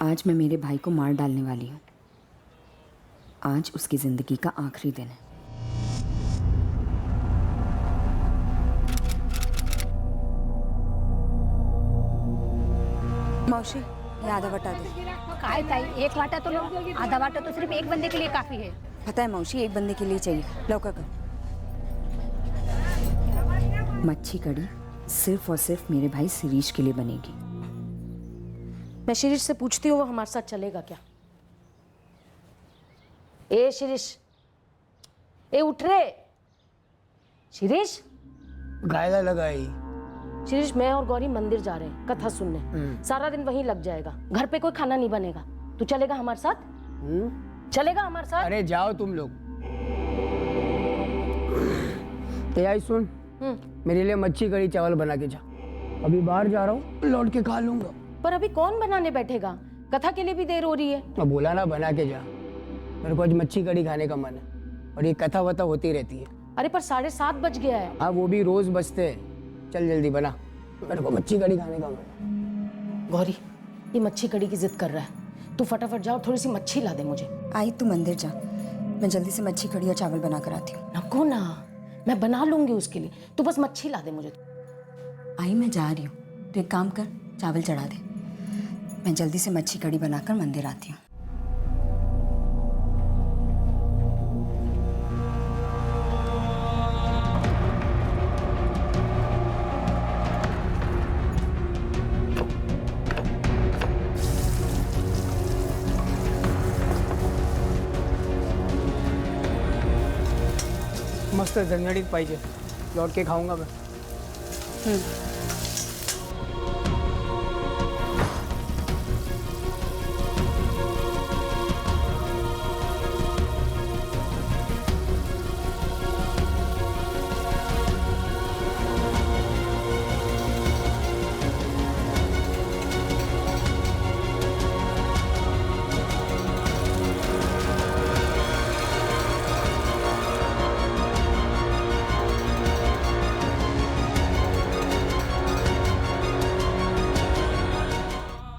आज मैं मेरे भाई को मार डालने वाली हूँ। आज उसकी जिंदगी का आखिरी दिन है। मौसी, ये आधा वाटा दे। काय ताई, एक वाटा तो लो, आधा वाटा तो सिर्फ एक बंदे के लिए काफी है। पता है मौसी, एक बंदे के लिए चाहिए। लौका कर। मच्छी कड़ी सिर्फ और सिर्फ मेरे भाई शिरीष के लिए बनेगी। मैं शिरीष से पूछती हूँ वो हमारे साथ चलेगा क्या। ए शिरीष, ए उठ रे शिरीष। गायला लगाई। शिरीष, मैं और गौरी मंदिर जा रहे हैं कथा सुनने। सारा दिन वहीं लग जाएगा, घर पे कोई खाना नहीं बनेगा। तू चलेगा हमारे साथ? चलेगा हमारे साथ? अरे जाओ तुम लोग। तैयारी सुन, मेरे लिए मच्छी कड़ी चावल बना के जा। अभी बाहर जा रहा हूँ, लौट के खा लूंगा। पर अभी कौन बनाने बैठेगा? कथा के लिए भी देर हो रही है। मैं बोला ना बना के जा। मेरे को आज मच्छी कड़ी खाने का मन है और ये कथा वथा होती रहती है। अरे पर 7:30 बज गया है। हाँ वो भी रोज बजते हैं। चल जल्दी बना, मेरे को मच्छी कड़ी खाने का मन है। गौरी, ये मच्छी कड़ी की जिद कर रहा है, तू फटाफट जा और थोड़ी सी मच्छी ला दे मुझे। आई तू मंदिर जा, मैं जल्दी से मच्छी कड़ी और चावल बना कर आती हूँ। नको ना, मैं बना लूंगी उसके लिए, तू बस मच्छी ला दे मुझे। आई मैं जा रही हूँ, तो एक काम कर, चावल चढ़ा दे। मैं जल्दी से मच्छी कड़ी बनाकर मंदिर आती हूँ। मस्त झणझणीत पाहिजे, लौट के खाऊंगा मैं।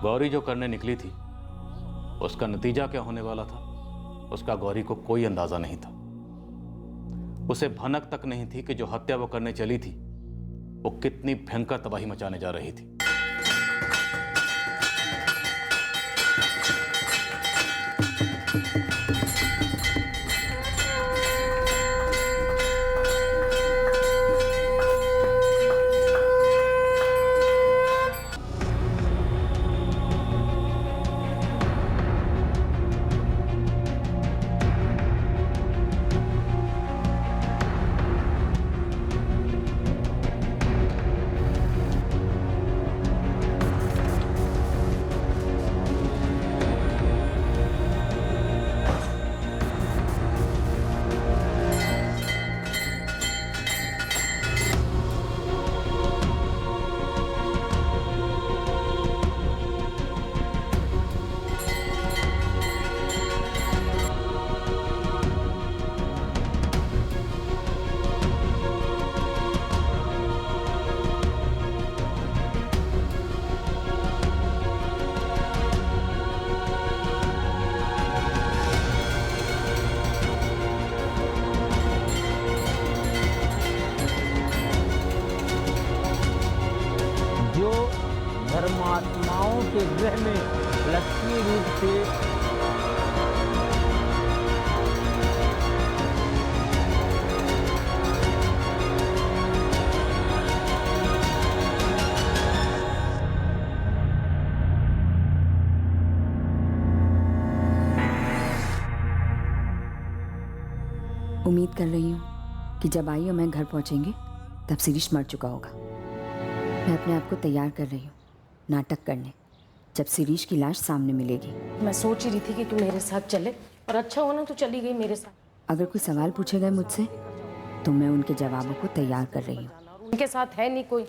गौरी जो करने निकली थी उसका नतीजा क्या होने वाला था उसका गौरी को कोई अंदाजा नहीं था। उसे भनक तक नहीं थी कि जो हत्या वो करने चली थी वो कितनी भयंकर तबाही मचाने जा रही थी। धर्मात्माओं के गृह में लक्ष्मी रूप से उम्मीद कर रही हूँ कि जब आई और मैं घर पहुंचेंगे तब शिरीष मर चुका होगा। मैं अपने आप को तैयार कर रही हूँ नाटक करने जब शिरीष की लाश सामने मिलेगी। मैं सोच ही रही थी कि तू मेरे साथ चले, और अच्छा हो ना तू चली गई मेरे साथ। अगर कोई सवाल पूछे गए मुझसे तो मैं उनके जवाबों को तैयार कर रही हूँ। उनके साथ है नहीं कोई।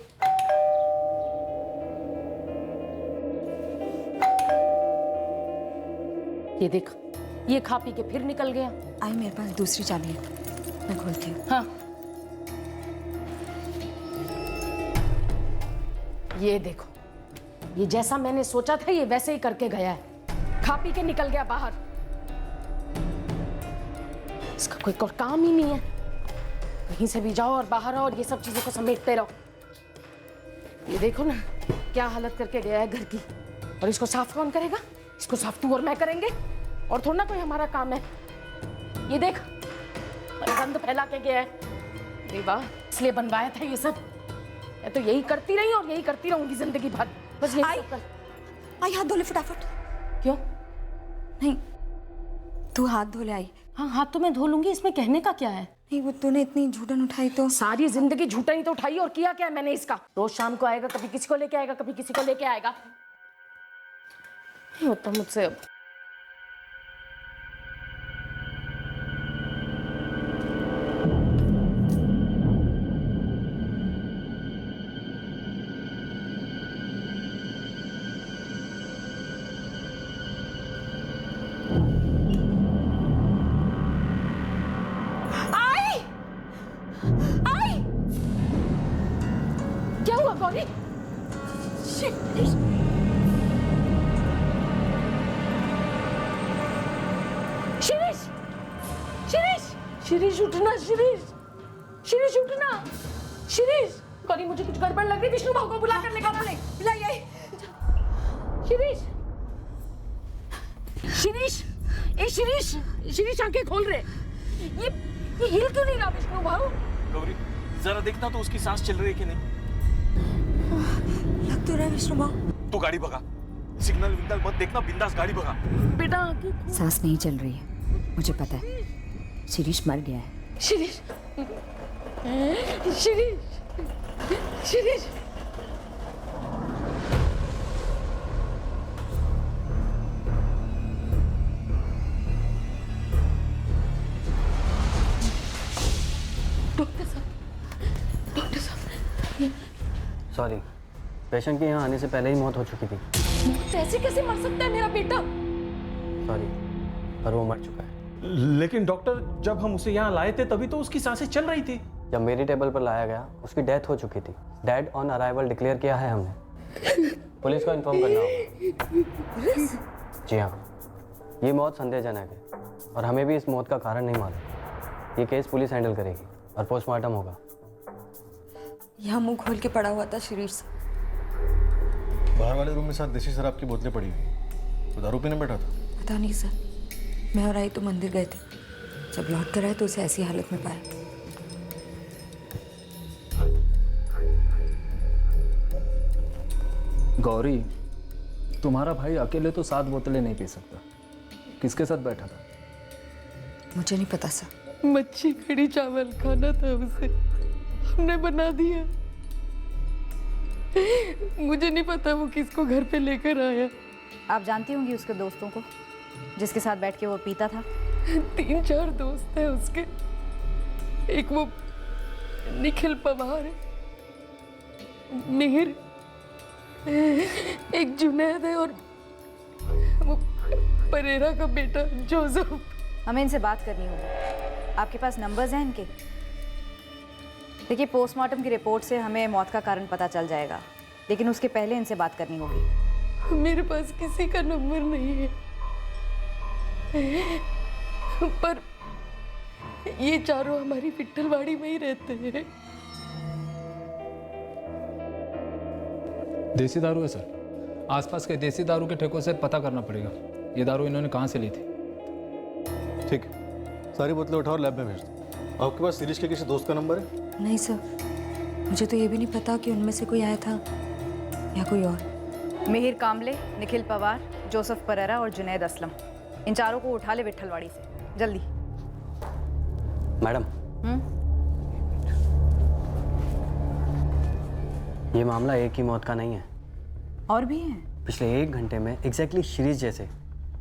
ये देख, ये खा पी के फिर निकल गया। आई मेरे पास दूसरी चाबी है, मैं खोलती हूँ। हाँ, ये देखो, ये जैसा मैंने सोचा था ये वैसे ही करके गया है। खा पी के निकल गया बाहर। इसका कोई और काम ही नहीं है, कहीं से भी जाओ और बाहर आओ और ये सब चीजों को समेटते रहो। ये देखो ना क्या हालत करके गया है घर की, और इसको साफ कौन करेगा? इसको साफ तू और मैं करेंगे, और थोड़ा ना कोई हमारा काम है। ये देख गंद फैला के गया है। अरे वाह, इसलिए बनवाया था ये सब। मैं तो यही करती रही और यही करती रहूंगी जिंदगी भर, बस यही सब कर। आई हाथ धो ले फटाफट। क्यों? नहीं, तू हाथ धो ले आई। हाँ, हाथ तो मैं धो लूंगी, इसमें कहने का क्या है? नहीं, वो तूने इतनी झूठन उठाई तो। सारी जिंदगी झूठा ही तो उठाई, और किया क्या है मैंने इसका? रोज शाम को आएगा, कभी किसी को लेके आएगा, कभी किसी को लेके आएगा। नहीं होता मुझसे अब। क्या हुआ गौरी? शिरीष, शिरीष, शिरीष उठना, शिरीष, शिरीष उठना, शिरीष। गौरी मुझे कुछ गड़बड़ लग रही, विष्णु भाव को बुला कर लेकर आ ले। बुलाइए। शिरीष, शिरीष, ए शिरीष, शिरीष आंखें खोल रहे। ये हिल क्यों नहीं रहा विष्णु भाव? गौरी जरा देखना तो उसकी सांस चल रही है कि नहीं। लग तो रहा है विष्णु भाव। तू गाड़ी भगा, सिग्नल विग्नल मत देखना, बिंदास गाड़ी भगा। बेटा आंखें। सांस नहीं चल रही है, मुझे पता है। शिरीष मर गया है। शिरीष, शिरीष, शिरीष। डॉक्टर साहब, डॉक्टर साहब। सॉरी, पेशेंट के यहाँ आने से पहले ही मौत हो चुकी थी। मौत ऐसे कैसे मर सकता है मेरा बेटा? सॉरी, पर वो मर चुका है। लेकिन डॉक्टर, जब हम उसे यहाँ लाए थे तभी तो उसकी सांसें चल रही थी। जब मेरी टेबल पर लाया गया उसकी डेथ हो चुकी थी। डेड ऑन अराइवल डिक्लेयर किया है हमने। पुलिस को इन्फॉर्म करना होगा। जी हाँ, ये मौत संदेहजनक है और हमें भी इस मौत का कारण नहीं मालूम। ये केस पुलिस हैंडल करेगी और पोस्टमार्टम होगा। यहाँ मुंह खोल के पड़ा हुआ था शिरीष। बाहर वाले रूम में साथ देसी शराब की बोतलें पड़ी हुई, तो दारू पीने बैठा था। पता नहीं सर, मैं और आई तो मंदिर गए थे। जब लौट कर आए तो उसे ऐसी हालत में पाया। गौरी, तुम्हारा भाई अकेले तो 7 बोतलें नहीं पी सकता। किसके साथ बैठा था? मुझे नहीं पता सर। मच्छी कड़ी चावल खाना था उसे, हमने बना दिया। मुझे नहीं पता वो किसको घर पे लेकर आया। आप जानती होंगी उसके दोस्तों को जिसके साथ बैठ के वो पीता था? 3-4 दोस्त हैं उसके। एक वो निखिल पवार है, मिहिर, एक जुनैद है, और वो परेरा का बेटा जोसेफ। हमें इनसे बात करनी होगी। आपके पास नंबर्स हैं इनके? देखिए, पोस्टमार्टम की रिपोर्ट से हमें मौत का कारण पता चल जाएगा, लेकिन उसके पहले इनसे बात करनी होगी। मेरे पास किसी का नंबर नहीं है, पर ये चारों हमारी विट्ठलवाड़ी में ही रहते हैं। देसी दारू है सर। आसपास के देसी दारू के ठेकों से पता करना पड़ेगा ये दारू इन्होंने कहाँ से ली थी। ठीक है, सारी बोतलें उठाओ और लैब में भेज दो। आपके पास शिरीष के किसी दोस्त का नंबर है? नहीं सर, मुझे तो ये भी नहीं पता कि उनमें से कोई आया था या कोई और। मिहिर कामले, निखिल पवार, जोसेफ परेरा और जुनैद असलम, इन चारों को उठा ले विट्ठलवाड़ी से, जल्दी। मैडम, ये मामला एक ही मौत का नहीं है, और भी हैं। पिछले 1 घंटे में एग्जैक्टली शिरीष जैसे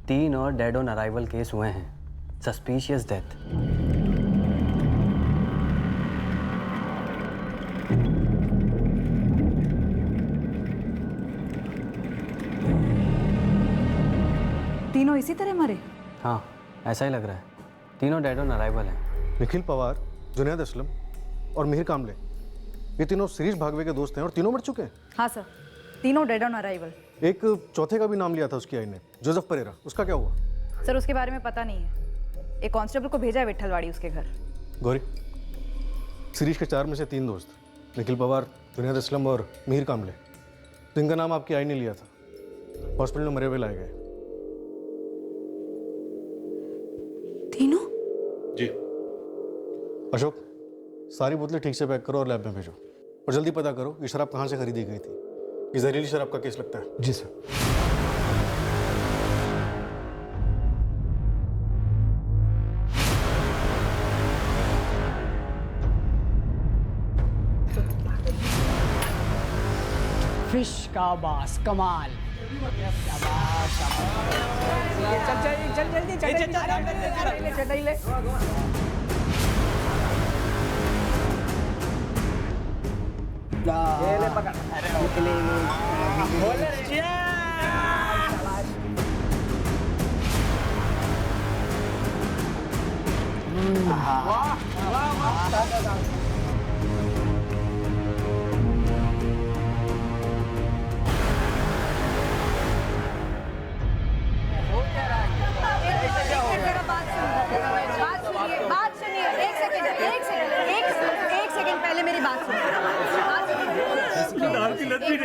3 और डेड ऑन अराइवल केस हुए हैं। Suspicious death. तीनों इसी तरह मरे? हाँ, ऐसा ही लग रहा है। तीनों डेड ऑन अराइवल हैं। निखिल पवार, जुनैद असलम और मिहिर कामले, ये तीनों शिरीष भागवे के दोस्त हैं और तीनों मर चुके हैं। हाँ सर, तीनों डेड ऑन अराइवल। एक चौथे का भी नाम लिया था उसकी आई ने, जोसेफ परेरा, उसका क्या हुआ? सर उसके बारे में पता नहीं है। एक कांस्टेबल को भेजा है विट्ठलवाड़ी उसके घर। गौरी, शिरीष के 4 में से 3 दोस्त, निखिल पवार, जुनैद असलम और मीर कामले, तो इनका नाम आपकी आई ने लिया था। हॉस्पिटल में मरे हुए लाए गए। तीनों? जी। अशोक, सारी बोतलें ठीक से पैक करो और लैब में भेजो, और जल्दी पता करो ये शराब कहाँ से खरीदी गई थी। ये जहरीली शराब का केस लगता है। जी सर। फिश का बास कमाल। चल जल्दी चटाई ले। ये ले पकड़।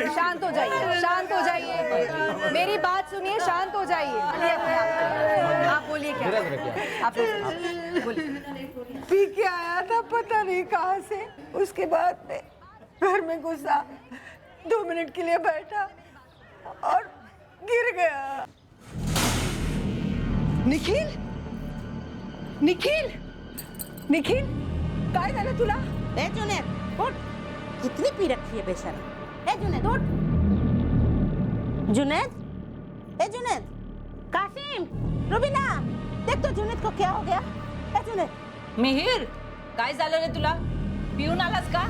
शांत हो जाइए, शांत हो जाइए, मेरी बात सुनिए, शांत हो जाइए। आप बोलिए क्या? आप बोलिए। पी के आया था पता नहीं कहाँ से, उसके बाद में घर में घुसा, 2 मिनट के लिए बैठा और गिर गया। निखिल, निखिल, निखिल, काय झालं तुला? ए जुनैद उठ, कितनी पी रखी है बेशरम। ए जुनैद उठ, जुनैद, ए जुनैद, कासिम, रुबीना, देख तो जुनैद को क्या हो गया। ए जुनैद। मिहिर, काय झालं रे तुला? पिऊन आलास का?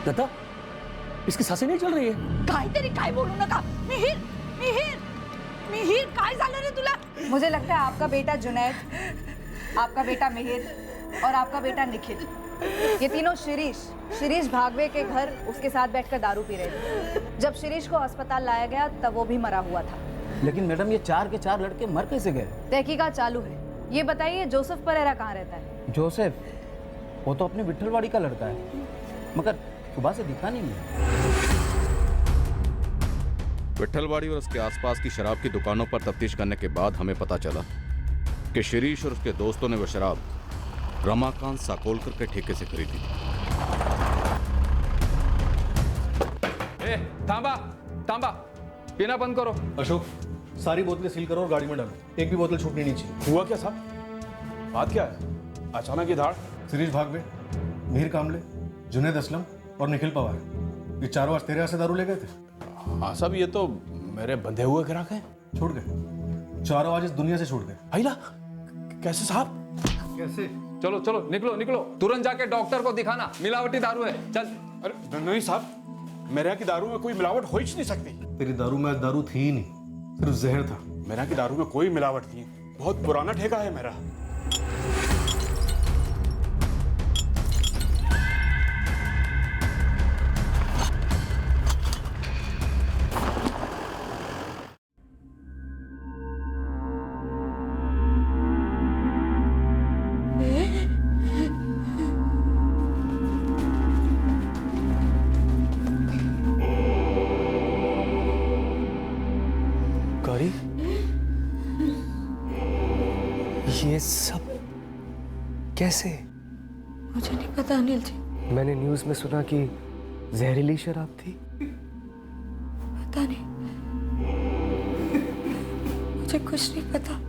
लता, इसकी सांसें नहीं चल रही है। काहीतरी काय बोलू नका। मिहिर, मिहिर, मिहिर, काय झालं रे तुला? मुझे लगता है आपका बेटा जुनैद, आपका बेटा मिहिर और आपका बेटा निखिल, ये तीनों शिरीष भागवे के घर उसके साथ बैठकर दारू पी रहे थे। जब शिरीष को अस्पताल लाया गया तब वो भी मरा हुआ था। लेकिन मैडम ये 4 के 4 लड़के मर कैसे गए? तहकीकात चालू है। ये बताइए जोसेफ परेरा कहाँ रहता है? जोसेफ, वो तो अपने विट्ठलवाड़ी का लड़का है, मगर सुबह से दिखा नहीं है। विट्ठलवाड़ी और उसके आसपास की शराब की दुकानों पर तफ्तीश करने के बाद हमें पता चला कि शिरीष और उसके दोस्तों ने वो शराब रमाकांत साकोलकर के ठेके से खरीदी। थांबा, थांबा, पीना बंद करो। अशोक, सारी बोतलें सील करो और गाड़ी में डालो, एक भी बोतल छूटनी नहीं चाहिए। हुआ क्या साहब? बात क्या है? अचानक ये धाड़? शिरीष भागवे, मीर कामले, जुनैद असलम और निखिल पवार, ये चारों आज तेरे यहाँ से दारू ले गए थे। हाँ साहब, ये तो मेरे बंधे हुए ग्राहक हैं। छूट गए, चारों आज इस दुनिया से छूट गए। आइला, कैसे साहब? कैसे? चलो चलो, निकलो निकलो, तुरंत जाके डॉक्टर को दिखाना, मिलावटी दारू है। चल। अरे नहीं साहब, मेरे यहाँ की दारू में कोई मिलावट हो ही नहीं सकती। तेरी दारू में आज दारू थी ही नहीं, सिर्फ जहर था। मेरे यहाँ की दारू में कोई मिलावट नहीं है, बहुत पुराना ठेका है मेरा। गौरी, ये सब कैसे? मुझे नहीं पता अनिल जी। मैंने न्यूज़ में सुना कि जहरीली शराब थी। पता नहीं, मुझे कुछ नहीं पता।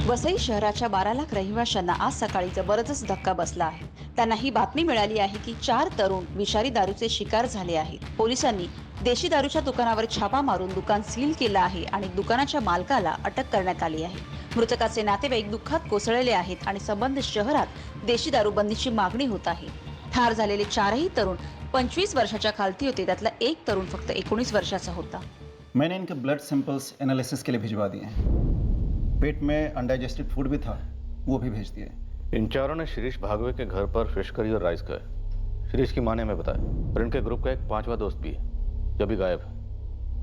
वसई शहराच्या 12 लाख रहिवाशांना आज सकाळी जबरदस्त धक्का बसला आहे। त्यांना ही बातमी मिळाली आहे की 4 तरुण विषारी दारूचे शिकार झाले आहेत। पोलिसांनी देशी दारूच्या दुकानावर छापा मारून दुकान सील केलं आहे आणि दुकानाच्या मालकाला अटक करण्यात आली आहे। मृतकाचे नातेवाईक दुःखात कोसळलेले आहेत आणि संबंधित शहरात देशी दारूबंदीची मागणी होत आहे। ठार झालेले 4ही तरुण 25 वर्षाच्या खालती होते, त्यातला एक तरुण फक्त 19 वर्षाचा होता। मैंने इनके ब्लड सैंपल्स एनालिसिस के लिए भिजवा दिए हैं। पेट में अनडाइजेस्टेड फूड भी था, वो भी भेज दिए। इन चारों ने शिरीष भागवे के घर पर फिश करी और राइस खाए। शिरीष की माँ ने हमें बताया, और इनके ग्रुप का एक 5वां दोस्त भी है जो भी गायब है।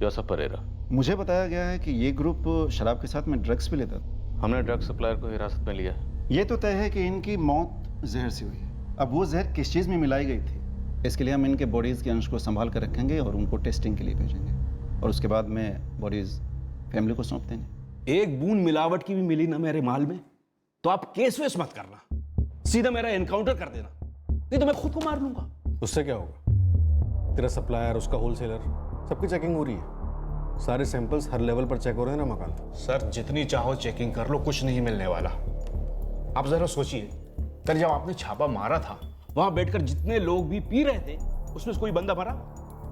जोसेफ परेरा। मुझे बताया गया है कि ये ग्रुप शराब के साथ में ड्रग्स भी लेता था। हमने ड्रग सप्लायर को हिरासत में लिया। ये तो तय है कि इनकी मौत जहर से हुई है। अब वो जहर किस चीज़ में मिलाई गई थी, इसके लिए हम इनके बॉडीज़ के अंश को संभाल कर रखेंगे और उनको टेस्टिंग के लिए भेजेंगे, और उसके बाद में बॉडीज़ फैमिली को सौंप देंगे। एक बूंद मिलावट की भी मिली ना मेरे माल में तो आप केस वेस मत करना, सीधा मेरा एनकाउंटर कर देना, नहीं तो मैं खुद को मार लूंगा। उससे क्या होगा? तेरा सप्लायर, उसका होलसेलर, सबकी चेकिंग हो रही है। सारे सैंपल्स हर लेवल पर चेक हो रहे हैं ना मकान। सर जितनी चाहो चेकिंग कर लो, कुछ नहीं मिलने वाला। आप जरा सोचिए, कल जब आपने छापा मारा था वहां बैठकर जितने लोग भी पी रहे थे उसमें से कोई बंदा मरा?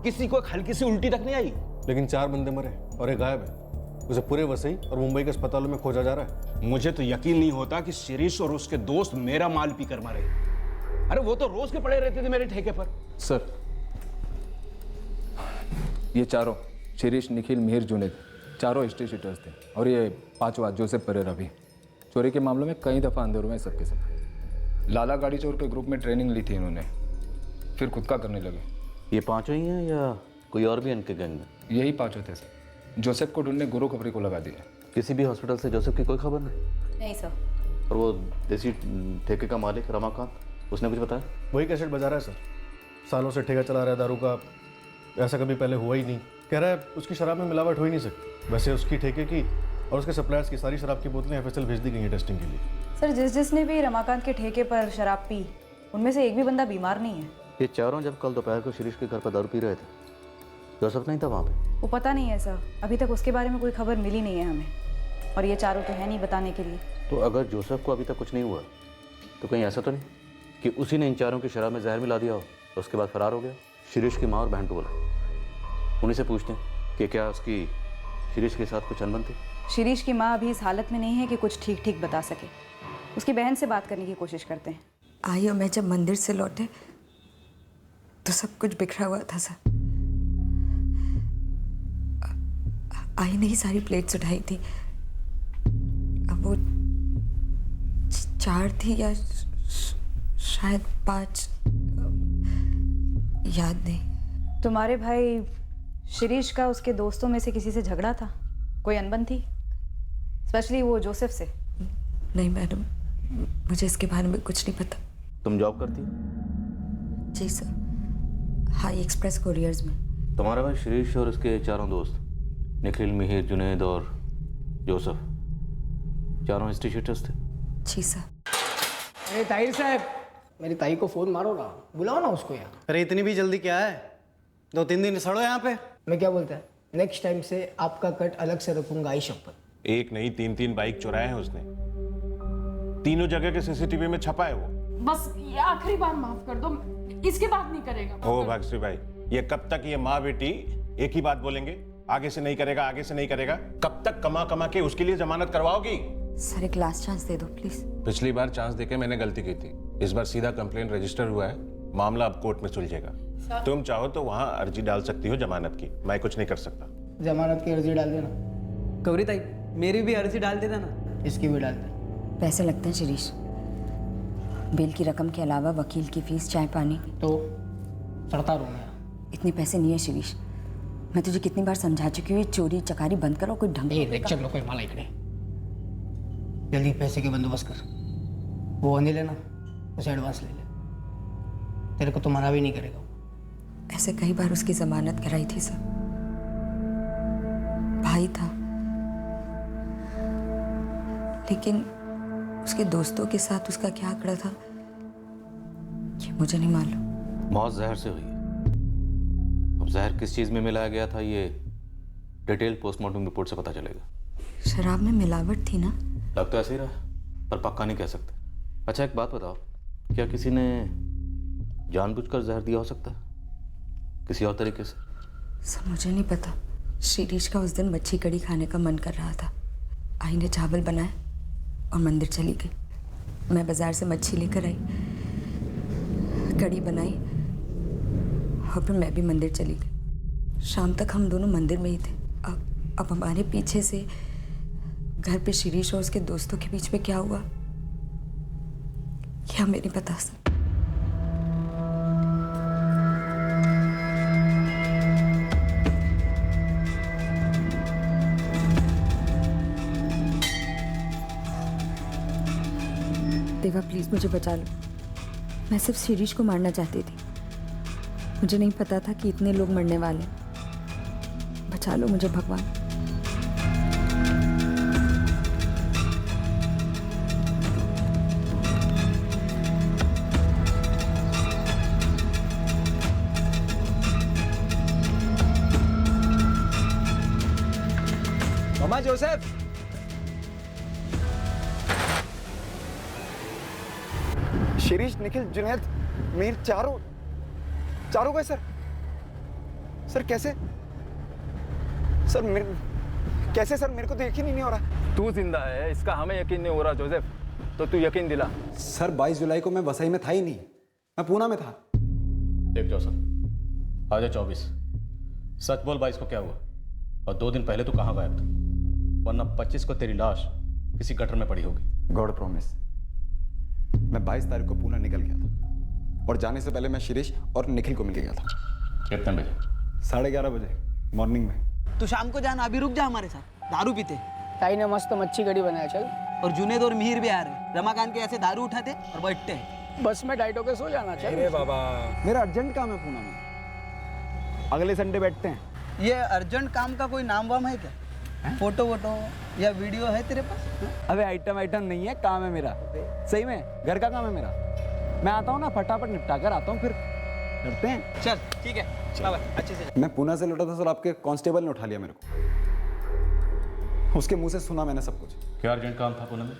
किसी को हल्की सी उल्टी तक नहीं आई। लेकिन 4 बंदे मरे और एक गायब है। उसे पूरे वसई और मुंबई के अस्पतालों में खोजा जा रहा है। मुझे तो यकीन नहीं होता कि शिरीष और उसके दोस्त मेरा माल पीकर मरे। अरे वो तो रोज के पड़े रहते थे मेरे ठेके पर। सर, ये चारों शिरीष, निखिल, मिहिर, जुनेद, चारों हिस्ट्री शीटर्स थे, और ये 5वां जोसेफ परेरा भी। चोरी के मामलों में कई दफ़ा अंदर हुए हैं सबके सब। लाला गाड़ी चोर के ग्रुप में ट्रेनिंग ली थी इन्होंने, फिर खुद का करने लगे। ये 5 ही हैं या कोई और भी इनके गैंग में? यही 5 थे सर। जोसेफ को ढूंढने गुरु खबरी को लगा दिया। किसी भी हॉस्पिटल से जोसेफ की कोई खबर नहीं? नहीं सर। और वो देसी ठेके का मालिक रमाकांत, उसने कुछ बताया? वही कैसेट बजा रहा है सर। सालों से ठेका चला रहा है दारू का, ऐसा कभी पहले हुआ ही नहीं। कह रहा है उसकी शराब में मिलावट हो ही नहीं सकती। वैसे उसकी ठेके की और उसके सप्लायर्स की सारी शराब की बोतलें FSL भेज दी गई हैं टेस्टिंग के लिए। सर जिसने भी रमाकांत के ठेके पर शराब पी, उनमें से एक भी बंदा बीमार नहीं है। ये चारों जब कल दोपहर को शिरीष के घर पर दारू पी रहे थे, जोसेफ नहीं था वहाँ पे? वो पता नहीं है सर, अभी तक उसके बारे में कोई खबर मिली नहीं है हमें, और ये चारों तो है नहीं बताने के लिए। तो अगर जोसेफ को अभी तक कुछ नहीं हुआ तो कहीं ऐसा तो नहीं कि उसी ने इन चारों की शराब में जहर मिला दिया हो और उसके बाद फरार हो गया? शिरीष की माँ और बहन को बोला, उन्हीं से पूछते हैं कि क्या उसकी शिरीष के साथ कुछ अनबन थी। शिरीष की माँ अभी इस हालत में नहीं है कि कुछ ठीक ठीक बता सके। उसकी बहन से बात करने की कोशिश करते हैं। आई और मैं जब मंदिर से लौटे तो सब कुछ बिखरा हुआ था सर। आई ने ही सारी प्लेट्स उठाई थी। अब वो 4 थी या शायद 5, याद नहीं। तुम्हारे भाई शिरीष का उसके दोस्तों में से किसी से झगड़ा था? कोई अनबन थी, स्पेशली वो जोसेफ से? नहीं मैडम, मुझे इसके बारे में कुछ नहीं पता। तुम जॉब करती हो? जी सर, हाई एक्सप्रेस कोरियर्स में। तुम्हारा भाई शिरीष और उसके चारों दोस्त निखिल, मिहिर, जुनेद और जोसेफ, चारों हिस्ट्री शीटर्स थे? जी सर। अरे ताहिर साहब, मेरी ताई को फ़ोन मारो ना, बुलाओ ना उसको यहाँ। अरे इतनी भी जल्दी क्या है? 2-3 दिन सड़ो यहाँ पे। मैं क्या बोलता है, नेक्स्ट टाइम से आपका कट अलग से रखूंगा, आई शपथ। एक नहीं 3 बाइक चुराए हैं उसने, तीनों जगह के CCTV में छपा है वो। बस ये आखिरी बार माफ कर दो, इसके बाद नहीं करेगा। ओ भागश्री भाई, ये कब तक ये माँ बेटी एक ही बात बोलेंगे, आगे से नहीं करेगा, आगे से नहीं करेगा? कब तक कमा कमा के उसके लिए जमानत करवाओगी? सर एक लास्ट चांस दे दो प्लीज। पिछली बार चांस देके मैंने गलती की थी, इस बार सीधा कंप्लेंट रजिस्टर हुआ है, मामला अब कोर्ट में सुलझेगा। तुम चाहो तो वहाँ अर्जी डाल सकती हो जमानत की, मैं कुछ नहीं कर सकता। जमानत की अर्जी डाल देना। गौरी ताई, मेरी भी अर्जी डाल देता ना। इसकी भी डाल दे। पैसे लगते हैं शिरीष, बिल की रकम के अलावा वकील की फीस, चाय पानी। तो सड़ता रहूँ मैं। इतने पैसे नहीं है शिरीष, मैं तुझे कितनी बार समझा चुकी हूँ, ये चोरी चकारी बंद करो, कोई ढंग लेक्चर लो कोई माला इकडे। जल्दी पैसे के बंदोबस्त कर, वो नहीं लेना, उसे एडवांस ले ले, तेरे को तो मना भी नहीं करेगा। ऐसे कई बार उसकी जमानत कराई थी सर, भाई था, लेकिन उसके दोस्तों के साथ उसका क्या आंकड़ा था ये मुझे नहीं मालूम। मौत जहर से हुई है। अब जहर किस चीज में मिलाया गया था ये डिटेल पोस्टमार्टम रिपोर्ट से पता चलेगा। शराब में मिलावट थी ना? लग तो ऐसे ही रहा, पर पक्का नहीं कह सकते। अच्छा एक बात बताओ, क्या किसी ने जानबूझकर जहर दिया हो सकता है, किसी और तरीके से? सर मुझे नहीं पता। शिरीष का उस दिन मच्छी कड़ी खाने का मन कर रहा था, आई ने चावल बनाए और मंदिर चली गई। मैं बाजार से मच्छी लेकर आई, कड़ी बनाई और फिर मैं भी मंदिर चली गई। शाम तक हम दोनों मंदिर में ही थे। अब हमारे पीछे से घर पे शिरीष और उसके दोस्तों के बीच में क्या हुआ ये हमें नहीं पता सर। देवा प्लीज़ मुझे बचा लो। मैं सिर्फ शिरीष को मारना चाहती थी। मुझे नहीं पता था कि इतने लोग मरने वाले। बचा लो मुझे भगवान। मामा जोसेफ, शिरीष, निखिल, जुनैद, मीर, चारों गए सर। सर कैसे? सर कैसे सर? मेरे को तो यकीन ही नहीं हो रहा। तू जिंदा है इसका हमें यकीन नहीं हो रहा जोसेफ, तो तू यकीन दिला। सर 22 जुलाई को मैं वसई में था ही नहीं, मैं पूना में था। देख जोसेफ, आज 24, सच बोल 22 को क्या हुआ और 2 दिन पहले तू कहाँ गायब था? वरना 25 को तेरी लाश किसी गटर में पड़ी होगी। गॉड प्रॉमिस, मैं 22 तारीख को पूना निकल गया था और जाने से पहले मैं शिरीष और निखिल को मिल गया था। कितने बजे? 11:30 बजे मॉर्निंग में। तो शाम को जाना, अभी रुक जा हमारे साथ, दारू पीते। ताई ने मस्त मच्छी कड़ी बनाया, चल। और जुनेद और मिहिर भी आ रहे। रमाकांत के ऐसे दारू उठाते और बैठते हैं। बस में डाइट होके सो जाना, चल। अरे बाबा, मेरा अर्जेंट काम है पूना में, अगले संडे बैठते हैं। ये अर्जेंट काम का कोई नाम वाम है क्या? फोटो वोटो या वीडियो है तेरे पास? अबे आइटम नहीं है, काम है मेरा। सही में घर का काम है मेरा। मैं आता हूँ ना, फटाफट निपटा कर आता हूँ, फिर करते हैं। चल ठीक है, बाय अच्छे से। मैं पूना से लौटा था सर, आपके कांस्टेबल ने उठा लिया मेरे को। उसके मुंह से सुना मैंने सब कुछ। क्या अर्जेंट काम था पूना में?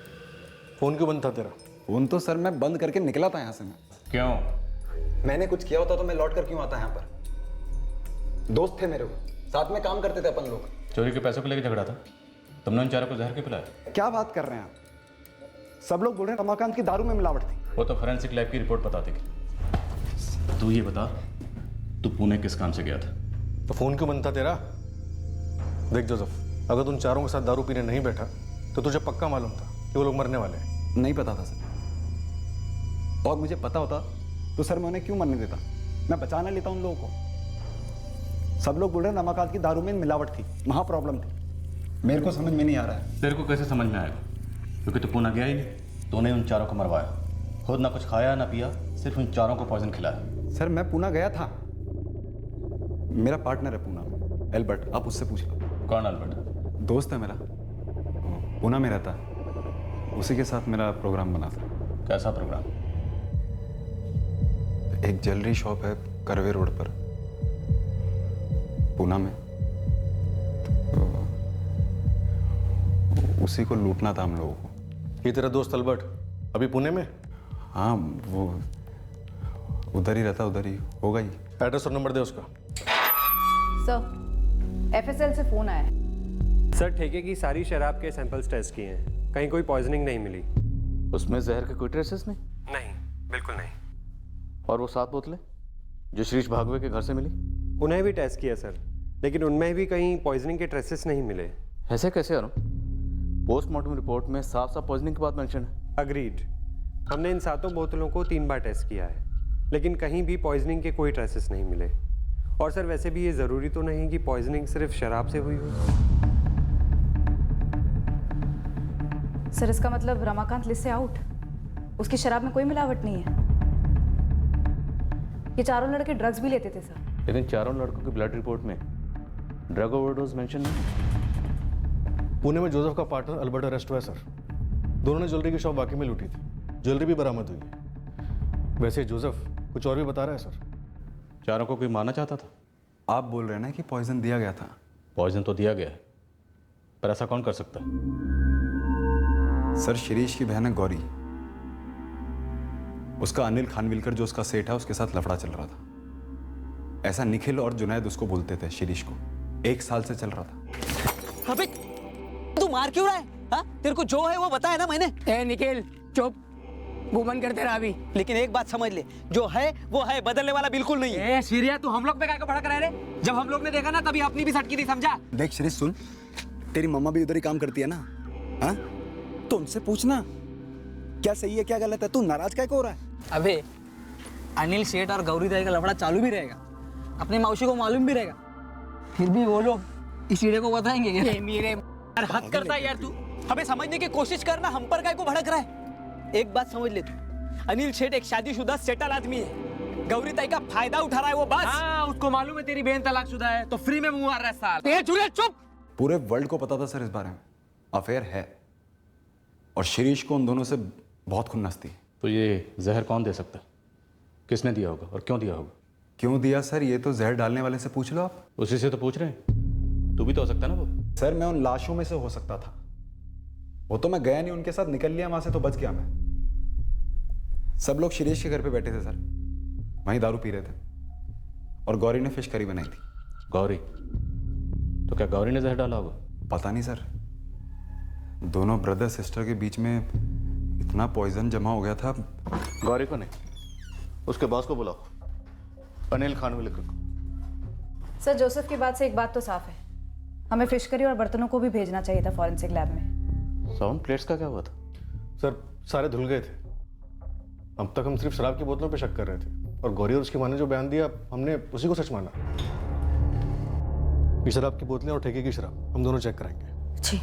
फोन क्यों बंद था तेरा? फोन तो सर मैं बंद करके निकला था यहाँ से। मैं क्यों? मैंने कुछ किया होता तो मैं लौट कर क्यों आता यहाँ पर? दोस्त थे मेरे को, साथ में काम करते थे अपन लोग। चोरी के पैसों को लेकर झगड़ा था, तुमने उन चारों को जहर के पिलाया? क्या बात कर रहे हैं आप? सब लोग बोल रहे हैं रमाकांत की दारू में मिलावट थी। वो तो फोरेंसिक लैब की रिपोर्ट बता देगी। तू ये बता, तू पुणे किस काम से गया था? तो फोन क्यों बंद था तेरा? देख जोसेफ, अगर तुम चारों के साथ दारू पीने नहीं बैठा तो तुझे पक्का मालूम था कि वो लोग मरने वाले हैं। नहीं पता था सर, और मुझे पता होता तो सर मैं उन्हें क्यों मरने देता? मैं बचाना लेता उन लोगों को। सब लोग बोल रहे हैं रमाकांत की दारू में मिलावट थी, वहां प्रॉब्लम थी। मेरे को समझ में नहीं आ रहा है। तेरे को कैसे समझ में आएगा? क्योंकि तू पुणे गया ही नहीं। तूने उन चारों को मरवाया, खुद ना कुछ खाया ना पिया, सिर्फ उन चारों को पॉइजन खिलाया। सर मैं पूना गया था, मेरा पार्टनर है पूना में, एल्बर्ट, आप उससे पूछ लो। कौन एल्बर्ट? दोस्त है मेरा, पूना में रहता, उसी के साथ मेरा प्रोग्राम बना था। कैसा प्रोग्राम? एक ज्वेलरी शॉप है करवे रोड पर पूना में, तो उसी को लूटना था हम लोगों को। ये तेरा दोस्त अल्बर्ट अभी पुणे में? हाँ, वो उधर ही रहता, उधर ही होगा ही। एड्रेस और नंबर दे उसका। सर, एफएसएल से फोन आया है। सर ठेके की सारी शराब के सैंपल्स टेस्ट किए हैं, कहीं कोई पॉइजनिंग नहीं मिली। उसमें जहर के कोई ट्रेसेस नहीं? नहीं, बिल्कुल नहीं। और वो 7 बोतलें जो शिरीष भागवे के घर से मिली? उन्हें भी टेस्ट किया सर, लेकिन उनमें भी कहीं पॉइजनिंग के ट्रेसेस नहीं मिले। ऐसे कैसे अरुण? पोस्टमार्टम रिपोर्ट में साफ साफ पॉइजनिंग की बात मेंशन है। अग्रीड, हमने इन 7 बोतलों को 3 बार टेस्ट किया है, लेकिन कहीं भी पॉइजनिंग के कोई ट्रेसेस नहीं मिले। और सर वैसे भी ये ज़रूरी तो नहीं कि पॉइजनिंग सिर्फ शराब से हुई हो। सर इसका मतलब रमाकांत लिस्ट से आउट, उसकी शराब में कोई मिलावट नहीं है। ये चारों लड़के ड्रग्स भी लेते थे सर। लेकिन चारों लड़कों की ब्लड रिपोर्ट में ड्रग ओवरडोज मेंशन नहीं। पुणे में जोसेफ का पार्टनर अल्बर्ट अरेस्ट हुआ है सर। दोनों ने ज्वेलरी की शॉप वाकई में लूटी थी, ज्वेलरी भी बरामद हुई है। वैसे जोसेफ कुछ और भी बता रहा है सर। चारों को कोई मारना चाहता था? आप बोल रहे हैं ना कि पॉइजन दिया गया था? पॉइजन तो दिया गया है, पर ऐसा कौन कर सकता है? सर शिरीष की बहन है गौरी, उसका अनिल खानविलकर जो उसका सेठ है उसके साथ लफड़ा चल रहा था। ऐसा निखिल और जुनैद उसको बोलते थे शिरीष को। 1 साल से चल रहा था। अबे तू मार क्यों रहा है? हाँ, तेरे को जो है वो बताया ना मैंने। ए निखिल चुप, मुंह बंद करते रहा अभी। लेकिन एक बात समझ ले, जो है वो है, बदलने वाला बिल्कुल नहीं है। सीरिया तू हम लोग पे क्या भड़क रहा है रे? जब हम लोग ने देखा ना तभी अपनी भी सटकी थी, समझा? देख शिरीष सुन, तेरी मम्मा भी उधर ही काम करती है ना, हाँ? तो उनसे पूछना क्या सही है क्या गलत है। तू नाराज क्या हो रहा है? अबे अनिल सेठ और गौरी दाई का लफड़ा चालू भी रहेगा, अपनी मौसी को मालूम भी रहेगा, फिर भी वो लोग इस हीरे को बताएंगे। मेरे हद करता है यार तू। हमें समझने की कोशिश करना, हम पर काय को भड़क रहा है? एक बात समझ ले तू, अनिल शेठ एक शादीशुदा सेटल आदमी है। गौरी ताई का फायदा उठा रहा है वो बस। हाँ, उसको मालूम है तेरी बहन तलाकशुदा है तो फ्री में मुंह मार रहा है साल। ए जुनेद चुप। पूरे वर्ल्ड को पता था सर इस बारे में, अफेयर है, और शिरीष को उन दोनों से बहुत खुन्नस थी। तो ये जहर कौन दे सकता है? किसने दिया होगा और क्यों दिया होगा? क्यों दिया सर, ये तो जहर डालने वाले से पूछ लो आप। उसी से तो पूछ रहे हैं, तू भी तो हो सकता ना वो। सर मैं उन लाशों में से हो सकता था, वो तो मैं गया नहीं उनके साथ, निकल लिया वहां से तो बच गया मैं। सब लोग शिरीष के घर पे बैठे थे सर, वहीं दारू पी रहे थे, और गौरी ने फिश करी बनाई थी। गौरी? तो क्या गौरी ने जहर डाला होगा? पता नहीं सर, दोनों ब्रदर सिस्टर के बीच में इतना पॉइजन जमा हो गया था। गौरी को नहीं, उसके बॉस को बुलाओ, अनिल खानविलकर को। सर जोसेफ की बात से एक बात तो साफ है, हमें फिश करी और बर्तनों को भी भेजना चाहिए था फॉरेंसिक लैब में। साउंड प्लेट्स का क्या हुआ था? सर सारे धुल गए थे। अब तक हम सिर्फ शराब की बोतलों पे शक कर रहे थे, और गौरी और उसकी माँ ने जो बयान दिया हमने उसी को सच माना। ये शराब की बोतलें और ठेके की शराब हम दोनों चेक कराएंगे। जी।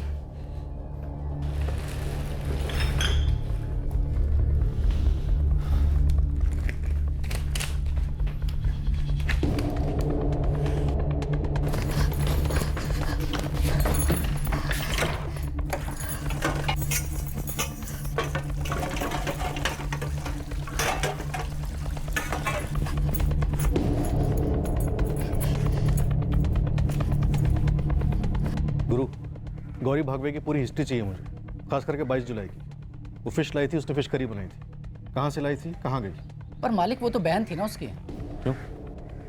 गुरु, गौरी भागवे की पूरी हिस्ट्री चाहिए मुझे, खास करके 22 जुलाई की। वो फिश लाई थी, उसने फिश करी बनाई थी, कहाँ से लाई थी, कहाँ गई? पर मालिक वो तो बहन थी ना उसकी। क्यों?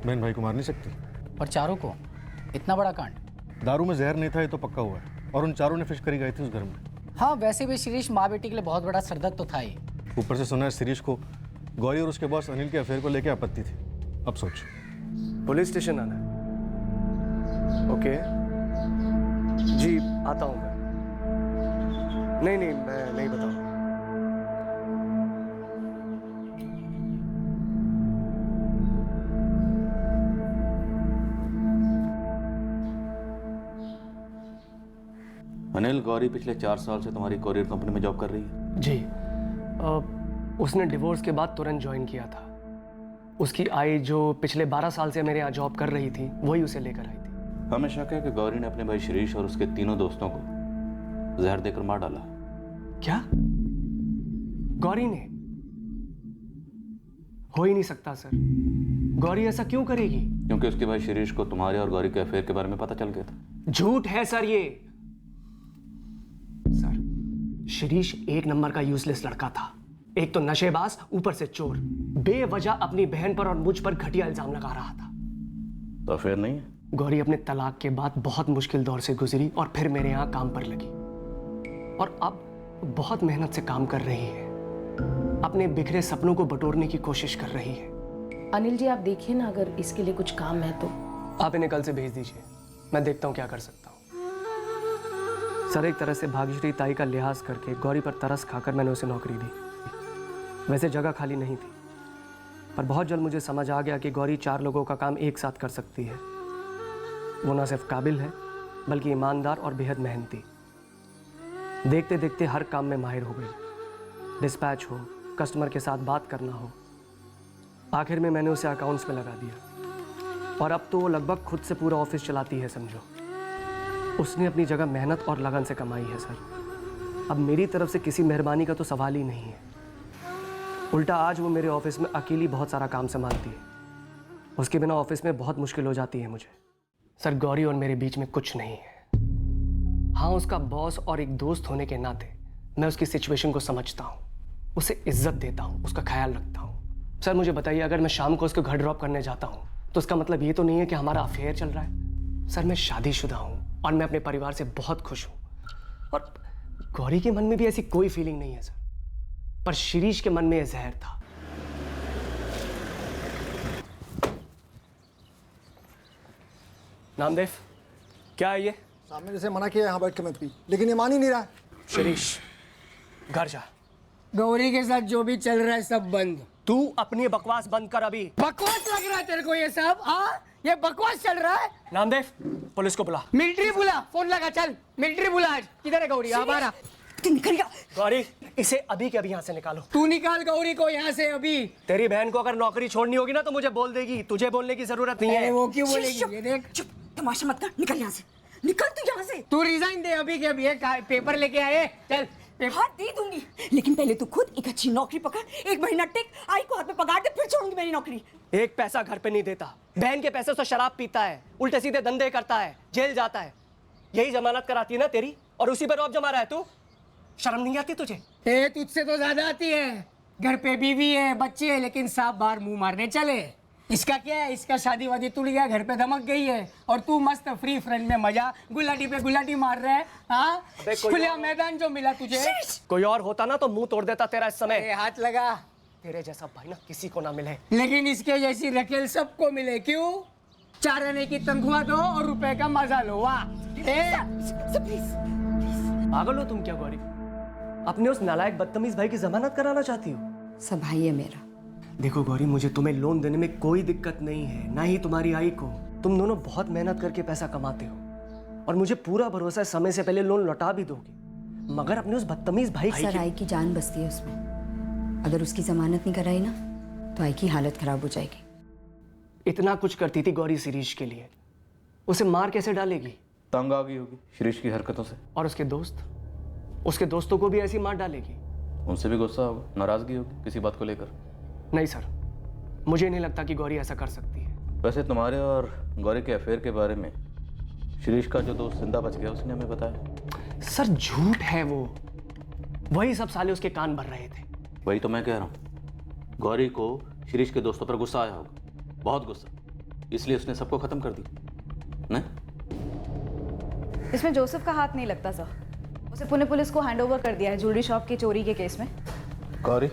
बहन भाई को मार नहीं सकती? और चारों को? इतना बड़ा कांड। दारू में जहर नहीं था ये तो पक्का हुआ है, और उन चारों ने फिश करी गई थी उस घर में। हाँ, वैसे भी शिरीष माँ बेटी के लिए बहुत बड़ा सरदर्द तो था ही। ऊपर से सुना है शिरीष को गौरी और उसके बॉस अनिल के अफेयर को लेकर आपत्ति थी। अब सोच। पुलिस स्टेशन आना है? ओके जी, आता हूँ मैं। नहीं मैं नहीं बताऊँ। अनिल, गौरी पिछले 4 साल से तुम्हारी कोरियर कंपनी में जॉब कर रही है? जी, उसने डिवोर्स के बाद तुरंत ज्वाइन किया था। उसकी आई जो पिछले 12 साल से मेरे यहाँ जॉब कर रही थी वही उसे लेकर आई थी। हमें शक है कि गौरी ने अपने भाई शिरीष और उसके तीनों दोस्तों को जहर देकर मार डाला। क्या? गौरी ने? हो ही नहीं सकता सर, गौरी ऐसा क्यों करेगी? क्योंकि उसके भाई शिरीष को तुम्हारे और गौरी के अफेयर के बारे में पता चल गया था। झूठ है सर ये। सर, शिरीष एक नंबर का यूजलेस लड़का था, एक तो नशेबाज, ऊपर से चोर, बेवजह अपनी बहन पर और मुझ पर घटिया इल्जाम लगा रहा था। तो अफेयर नहीं है? गौरी अपने तलाक के बाद बहुत मुश्किल दौर से गुजरी और फिर मेरे यहाँ काम पर लगी, और अब बहुत मेहनत से काम कर रही है, अपने बिखरे सपनों को बटोरने की कोशिश कर रही है। अनिल जी, आप देखिए ना, अगर इसके लिए कुछ काम है तो। आप इन्हें कल से भेज दीजिए, मैं देखता हूँ क्या कर सकता हूँ। सर, एक तरह से भाग्यश्री ताई का लिहाज करके गौरी पर तरस खाकर मैंने उसे नौकरी दी। वैसे जगह खाली नहीं थी, पर बहुत जल्द मुझे समझ आ गया कि गौरी 4 लोगों का काम एक साथ कर सकती है। वो न सिर्फ काबिल है बल्कि ईमानदार और बेहद मेहनती। देखते देखते हर काम में माहिर हो गई, डिस्पैच हो, कस्टमर के साथ बात करना हो। आखिर में मैंने उसे अकाउंट्स में लगा दिया, और अब तो वो लगभग खुद से पूरा ऑफिस चलाती है समझो। उसने अपनी जगह मेहनत और लगन से कमाई है सर। अब मेरी तरफ से किसी मेहरबानी का तो सवाल ही नहीं है। उल्टा आज वो मेरे ऑफिस में अकेली बहुत सारा काम संभालती है। उसके बिना ऑफिस में बहुत मुश्किल हो जाती है मुझे। सर, गौरी और मेरे बीच में कुछ नहीं है। हाँ, उसका बॉस और एक दोस्त होने के नाते मैं उसकी सिचुएशन को समझता हूँ, उसे इज्जत देता हूँ, उसका ख्याल रखता हूँ। सर मुझे बताइए, अगर मैं शाम को उसको घर ड्रॉप करने जाता हूँ तो उसका मतलब ये तो नहीं है कि हमारा अफेयर चल रहा है। सर, मैं शादीशुदा हूँ और मैं अपने परिवार से बहुत खुश हूँ, और गौरी के मन में भी ऐसी कोई फीलिंग नहीं है सर, पर शिरीष के मन में यह जहर था। नामदेव, क्या है ये? सामने जैसे मना किया यहाँ बैठ के मत पी, लेकिन ये मान ही नहीं रहा है। शिरीष, घर जा। गौरी के साथ जो भी चल रहा है सब बंद। तू अपनी बकवास बंद कर अभी। बकवास लग रहा है तेरे को ये सब? हाँ, ये बकवास चल रहा है। नामदेव, पुलिस को बुला। मिलिट्री बुला, फोन लगा, चल मिलिट्री बुला। आज किधर है गौरी? हमारा तू निकल गया। गौरी, इसे अभी के अभी यहाँ से निकालो। तू निकाल गौरी को यहाँ से अभी। तेरी बहन को अगर नौकरी छोड़नी होगी ना तो मुझे बोल देगी, तुझे बोलने की जरूरत नहीं है। वो क्यों बोलेगी? चुप, ये देख। चुप, तमाशा मत कर, निकल यहाँ से, निकल तू यहाँ से। तू रिजाइन दे अभी के अभी। पेपर लेके आए, चल। हाँ दे दूंगी, लेकिन पहले तू खुद एक अच्छी नौकरी पकड़, 1 महीना टिक, आई को हाथ में पगार दे, फिर छोड़ूंगी मेरी नौकरी। एक पैसा घर पे नहीं देता, बहन के पैसे से शराब पीता है, उल्टे सीधे धंधे करता है, जेल जाता है। यही जमानत कराती है ना तेरी, और उसी पर रौब जमा रहा है तू। शर्म नहीं आती तुझे? तुझसे तो ज्यादा आती है। घर पे बीवी है, बच्चे है, लेकिन साफ बाहर मुंह मारने चले। इसका क्या है? इसका शादी वादी टूट गया, घर पे धमक गई है, और तू मस्त फ्री फ्रेंड में मजा गुलाटी पे गुलाटी मार रहे है। हाँ, खुला मैदान जो मिला तुझे। कोई और होता ना तो मुंह तोड़ देता तेरा इस समय। हाथ लगा। तेरे जैसा भाई ना किसी को ना मिले, लेकिन इसके जैसी रकेल सबको मिले। क्यों? 4 आने की तनख्वाह दो और रुपए का मजा लो। वाह, पागल हो तुम क्या गौरी? अपने उस नालायक बदतमीज भाई की जमानत कराना चाहती हो? सब भाई है मेरा। देखो गौरी, मुझे तुम्हें लोन देने में कोई दिक्कत नहीं है, ना ही तुम्हारी आई को। तुम दोनों बहुत मेहनत करके पैसा कमाते हो, और मुझे पूरा भरोसा है समय से पहले लोन लौटा भी दोगे। मगर अपने उस बदतमीज भाई सर, आई की जान बसती है उसमें। अगर उसकी जमानत नहीं कराई ना तो आई की हालत खराब हो जाएगी। इतना कुछ करती थी गौरी शिरीष के लिए, उसे मार कैसे डालेगी? तंग आ गई होगी शिरीष की हरकतों से। और उसके दोस्त, उसके दोस्तों को भी ऐसी मार डालेगी। उनसे भी गुस्सा होगा, नाराजगी होगी किसी बात को लेकर। नहीं सर, मुझे नहीं लगता कि गौरी ऐसा कर सकती है। वैसे तुम्हारे और गौरी के अफेयर के बारे में शिरीष का जो दोस्त जिंदा बच गया उसने हमें बताया। सर झूठ है वो, वही सब साले उसके कान भर रहे थे। वही तो मैं कह रहा हूँ, गौरी को शिरीष के दोस्तों पर गुस्सा आया होगा, बहुत गुस्सा, इसलिए उसने सबको खत्म कर दिया। नहीं, इसमें जोसेफ का हाथ नहीं लगता सर। उसे पुणे पुलिस को हैंडओवर कर दिया है ज्वेलरी शॉप की चोरी के केस में। गौरी,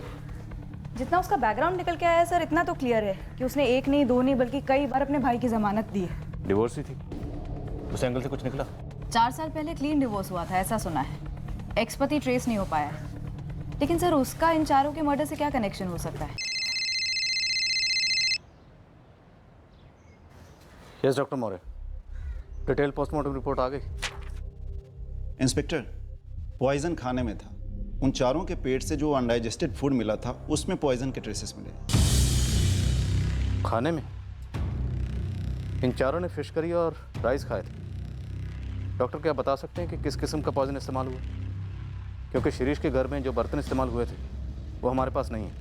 जितना उसका बैकग्राउंड निकल के आया है सर, इतना तो क्लियर है कि उसने 1 नहीं 2 नहीं बल्कि कई बार अपने भाई की जमानत दी है। डिवोर्स ही थी, उस एंगल से कुछ निकला? 4 साल पहले क्लीन डिवोर्स हुआ था, ऐसा सुना है। एक्स पति ट्रेस नहीं हो पाया है। लेकिन सर, उसका इन चारों के मर्डर से क्या कनेक्शन हो सकता है? Yes doctor Maurya, detail postmortem report आ गई। इंस्पेक्टर, पॉइजन खाने में था। उन चारों के पेट से जो अनडाइजेस्टेड फूड मिला था उसमें पॉइजन के ट्रेसेस मिले। खाने में? इन चारों ने फिश करी और राइस खाए थे। डॉक्टर, क्या बता सकते हैं कि किस किस्म का पॉइजन इस्तेमाल हुआ? क्योंकि शिरीष के घर में जो बर्तन इस्तेमाल हुए थे वो हमारे पास नहीं है,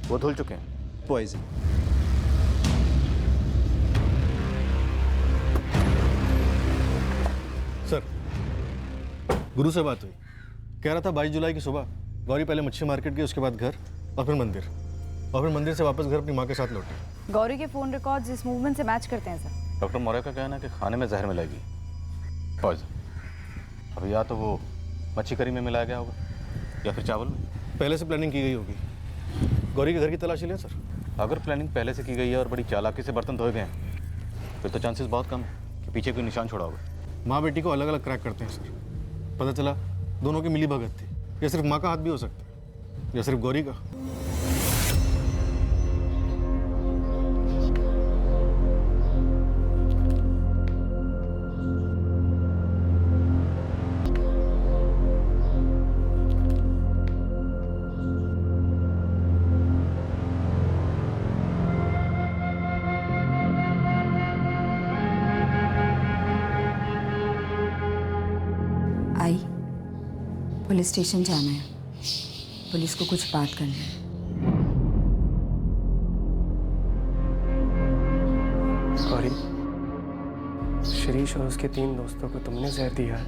वो धुल चुके हैं। पॉइजन। सर, गुरु से बात हुई, कह रहा था 22 जुलाई की सुबह गौरी पहले मच्छी मार्केट गई, उसके बाद घर, और फिर मंदिर, और फिर मंदिर से वापस घर अपनी माँ के साथ लौटी। गौरी के फोन रिकॉर्ड्स इस मूवमेंट से मैच करते हैं सर। डॉक्टर मौर्य का कहना है कि खाने में जहर मिलाएगी, पॉइजन। अब या तो वो मच्छी करी में मिलाया गया होगा या फिर चावल में। पहले से प्लानिंग की गई होगी। गौरी के घर की तलाशी लें सर। अगर प्लानिंग पहले से की गई है और बड़ी चालाकी से बर्तन धोए गए हैं फिर तो चांसेस बहुत कम है कि पीछे कोई निशान छोड़ा होगा। माँ बेटी को अलग अलग क्रैक करते हैं सर। पता चला दोनों की मिली भगत थी, या सिर्फ माँ का हाथ भी हो सकता है, या सिर्फ गौरी का। आई, पुलिस स्टेशन जाना है, पुलिस को कुछ बात करनी है। गौरी, शिरीष और उसके 3 दोस्तों को तुमने जहर दिया है।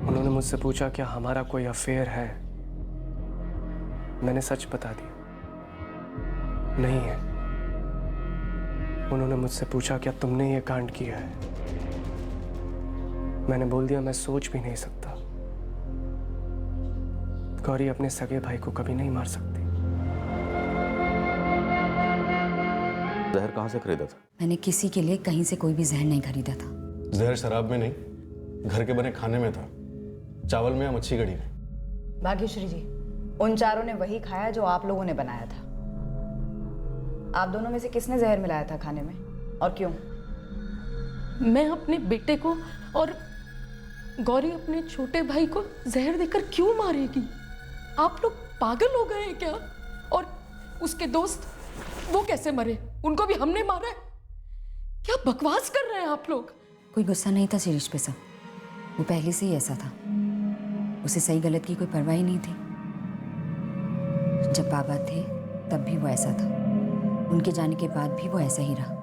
उन्होंने मुझसे पूछा क्या हमारा कोई अफेयर है। मैंने सच बता दिया, नहीं है। उन्होंने मुझसे पूछा क्या तुमने ये कांड किया है। मैंने बोल दिया मैं सोच भी नहीं सकता। गौरी अपने सगे भाई को कभी नहीं मार सकती। जहर कहाँ से खरीदा था? मैंने किसी के लिए कहीं से कोई भी जहर नहीं खरीदा था। जहर शराब में नहीं, घर के बने खाने में था, चावल में या मच्छी कड़ी में। भाग्यश्री जी, उन चारों ने वही खाया जो आप लोगों ने बनाया था। आप दोनों में से किसने जहर मिलाया था खाने में और क्यों? मैं अपने बेटे को और गौरी अपने छोटे भाई को जहर देकर क्यों मारेगी? आप लोग पागल हो गए हैं क्या? और उसके दोस्त वो कैसे मरे? उनको भी हमने मारा है? क्या बकवास कर रहे हैं आप लोग? कोई गुस्सा नहीं था शिरीष पे सब, वो पहले से ही ऐसा था। उसे सही गलत की कोई परवाह ही नहीं थी। जब बाबा थे तब भी वो ऐसा था, उनके जाने के बाद भी वो ऐसा ही रहा।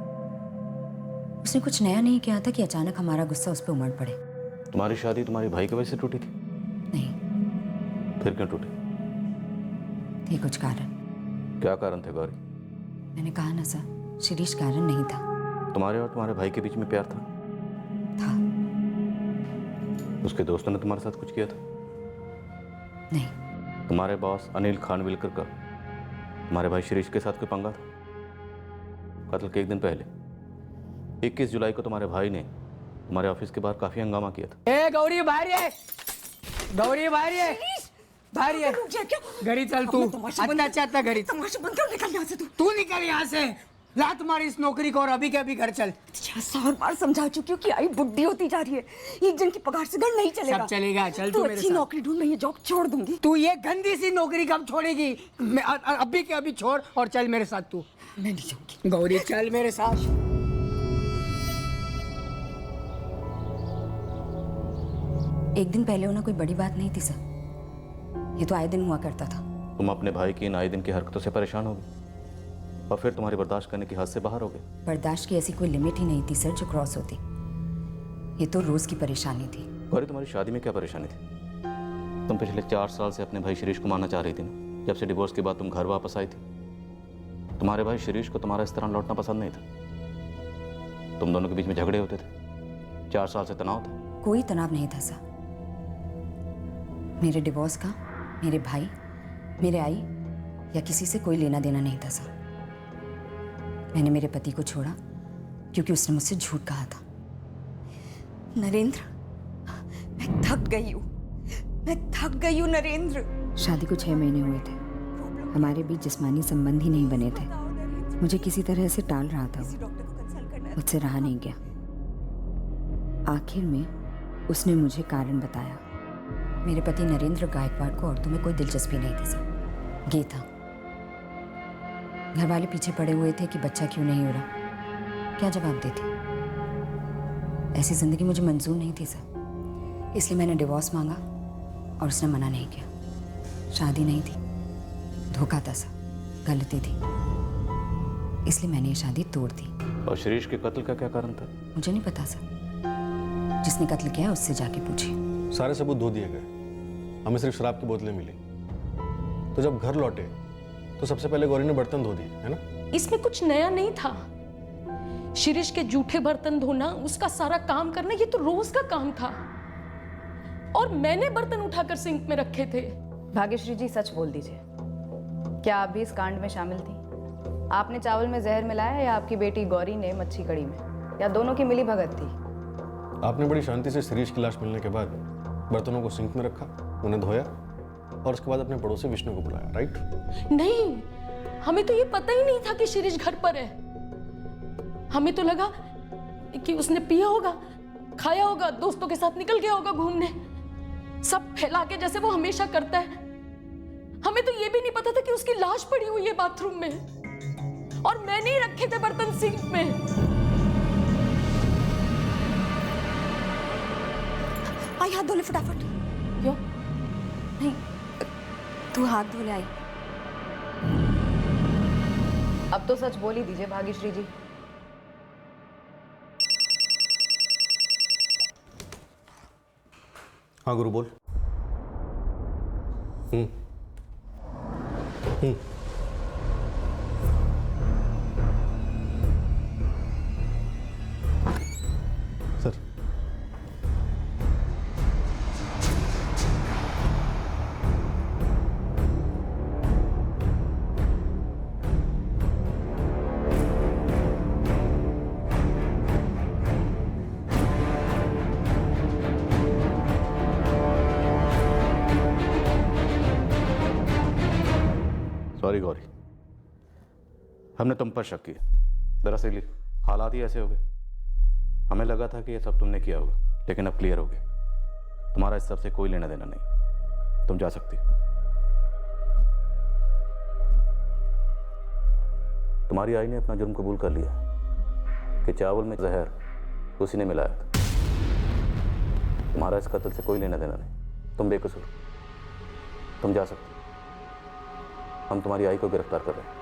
उसने कुछ नया नहीं किया था कि अचानक हमारा गुस्सा उस पर उमड़ पड़े। तुम्हारी शादी तुम्हारे भाई की वजह से टूटी थी? नहीं। फिर क्यों टूटी? थे कुछ कारण। क्या कारण थे गौरी? मैंने कहा ना सर, शिरीष कारण नहीं था। तुम्हारे और तुम्हारे भाई के बीच में प्यार था? उसके दोस्तों ने तुम्हारे साथ कुछ किया था? नहीं। तुम्हारे बॉस अनिल खानविलकर का तुम्हारे भाई शिरीष के साथ कोई पंगा था? कत्ल के एक दिन पहले 21 जुलाई को तुम्हारे भाई ने तुम्हारे ऑफिस के बाहर काफी हंगामा किया था। ए गौरी बाहर है, गौरी बाहर है, बाहर है। घड़ी चल तू, अच्छा घड़ी। तमाशा बंद कर, निकल यहाँ से तू निकल यहाँ से। ला तुम्हारी इस नौकरी को और अभी के अभी घर चल। 600 बार समझा चुकी हूँ कि आई बुढ़ी होती जा रही है, एक जन की पगार से घर नहीं चलेगा। सब चलेगा, चल तू तू मेरे अच्छी साथ। नौकरी ढूंढ, मैं ये जॉब छोड़ दूंगी। तू ये गंदी सी नौकरी कब छोड़ेगी? अभी के अभी छोड़ और चल मेरे साथ तू। मैं नहीं जाऊंगी। गौरी चल मेरे साथ। एक दिन पहले होना कोई बड़ी बात नहीं थी सर, ये तो आए दिन हुआ करता था। तुम अपने भाई की इन आए दिन की हरकतों से परेशान हो गए और फिर तुम्हारी बर्दाश्त करने की हद से बाहर हो गए। बर्दाश्त की ऐसी कोई लिमिट ही नहीं थी सर जो क्रॉस होती। ये तो रोज की परेशानी थी। गौरी तुम्हारी शादी में क्या परेशानी थी? तुम पिछले 4 साल से अपने भाई शिरीष को मारना चाह रही थी ना। जब से डिवोर्स के बाद तुम घर वापस आई थी, तुम्हारे भाई शिरीष को तुम्हारा इस तरह लौटना पसंद नहीं था। तुम दोनों के बीच में झगड़े होते थे, 4 साल से तनाव था। कोई तनाव नहीं था सर। मेरे डिवोर्स का मेरे भाई, मेरे आई या किसी से कोई लेना देना नहीं था सर। मैंने मेरे पति को छोड़ा क्योंकि उसने मुझसे झूठ कहा था। नरेंद्र, मैं थक गई हूँ, मैं थक गई हूँ नरेंद्र। शादी को 6 महीने हुए थे, हमारे बीच जिस्मानी संबंध ही नहीं बने थे। मुझे किसी तरह से टाल रहा था वो, मुझसे रहा नहीं गया। आखिर में उसने मुझे कारण बताया। मेरे पति नरेंद्र गायकवाड़ को औरतों में कोई दिलचस्पी नहीं थी सर, गे था। घर वाले पीछे पड़े हुए थे कि बच्चा क्यों नहीं हो रहा। क्या जवाब देती? ऐसी जिंदगी मुझे मंजूर नहीं थी सर, इसलिए मैंने डिवोर्स मांगा और उसने मना नहीं किया। शादी नहीं थी, धोखा था सर, गलती थी, इसलिए मैंने ये शादी तोड़ दी। और शिरीष के कत्ल का क्या कारण था? मुझे नहीं पता सर, जिसने कत्ल किया उससे जाके पूछिए। सारे सबूत धो दिए गए, हमें सिर्फ शराब की बोतलें मिली। तो जब घर लौटे तो सबसे पहले गौरी ने बर्तन धो दिए, है ना? इसमें कुछ नया नहीं था। शिरीष के जूठे बर्तन धोना, उसका सारा काम करना, ये तो रोज का काम था। और मैंने बर्तन उठाकर सिंक में रखे थे। भाग्यश्री जी सच बोल दीजिए, क्या आप भी इस कांड में शामिल थी? आपने चावल में जहर मिलाया या आपकी बेटी गौरी ने मच्छी कड़ी में, या दोनों की मिली भगत थी? आपने बड़ी शांति से शिरीष की लाश मिलने के बाद बर्तनों को सिंक में रखा, उन्हें धोया और उसके बाद अपने पड़ोसी विष्णु को बुलाया, राइट? नहीं, हमें तो ये पता ही नहीं था कि शिरीष घर पर है। हमें तो लगा कि उसने पिया होगा, खाया होगा, दोस्तों के साथ निकल गया होगा घूमने, सब फैला के जैसे वो हमेशा करता है। हमें तो ये भी नहीं पता था कि उसकी लाश पड़ी हुई है बाथरूम में और मैंने ही रखे थे बर्तन सिंक में। आई हाथ धो ले फटाफट। क्यों? नहीं, तू हाथ धो ले। आई अब तो सच बोल ही दीजिए भाग्यश्री जी। हाँ गुरु बोल। सर सॉरी गौरी, हमने तुम पर शक किया। दरअसल हालात ही ऐसे हो गए। हमें लगा था कि ये सब तुमने किया होगा, लेकिन अब क्लियर हो गया। तुम्हारा इस सब से कोई लेना देना नहीं, तुम जा सकती। तुम्हारी आई ने अपना जुर्म कबूल कर लिया कि चावल में जहर उसी ने मिलाया था। तुम्हारा इस कत्ल से कोई लेना देना नहीं, तुम बेकसूर, तुम जा सकते। हम तुम्हारी आई को गिरफ्तार कर रहे हैं।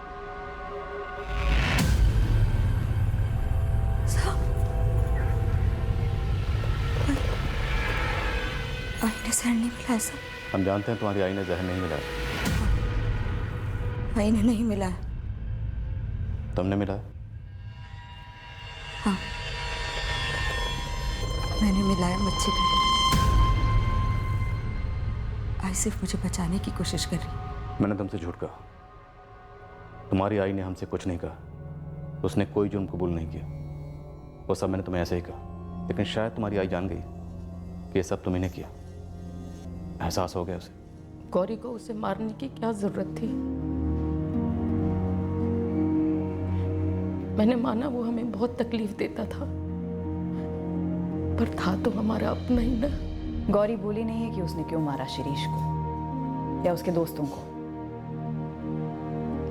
आई ने जहर नहीं मिलाया साहब? हम जानते हैं तुम्हारी आई ने जहर नहीं मिलाया। आई ने नहीं मिलाया। तुमने मिलाया? हाँ, मैंने मिलाया मच्छी कड़ी। आई सिर्फ मुझे बचाने की कोशिश कर रही। मैंने तुमसे झूठ कहा। तुम्हारी आई ने हमसे कुछ नहीं कहा, उसने कोई जुर्म कबूल नहीं किया। वो सब मैंने तुम्हें ऐसे ही कहा, लेकिन शायद तुम्हारी आई जान गई कि ये सब तुमने ने किया। एहसास हो गया उसे। गौरी को उसे मारने की क्या जरूरत थी? मैंने माना वो हमें बहुत तकलीफ देता था, पर था तो हमारा अपना ही ना। गौरी बोली नहीं है कि उसने क्यों मारा शिरीष को या उसके दोस्तों को,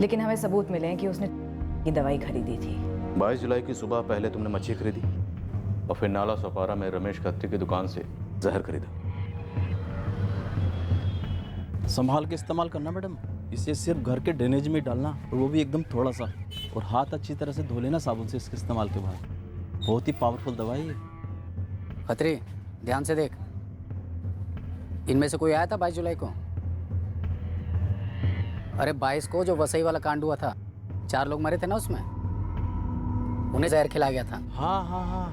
लेकिन हमें सबूत मिले हैं कि उसने ये दवाई खरीदी थी। 22 जुलाई की सुबह पहले तुमने मच्छी खरीदी और फिर नाला सोपारा में रमेश खत्री की दुकान से जहर खरीदा। संभाल के इस्तेमाल करना मैडम, इसे सिर्फ घर के ड्रेनेज में डालना, और वो भी एकदम थोड़ा सा, और हाथ अच्छी तरह से धो लेना साबुन से इसके इस्तेमाल के बाद। बहुत ही पावरफुल दवाई है। खत्री, ध्यान से देख। इनमें से कोई आया था 22 जुलाई को? अरे 22 को जो वसई वाला कांड हुआ था, 4 लोग मरे थे ना उसमें, उन्हें जहर खिलाया गया था। हाँ हाँ हाँ,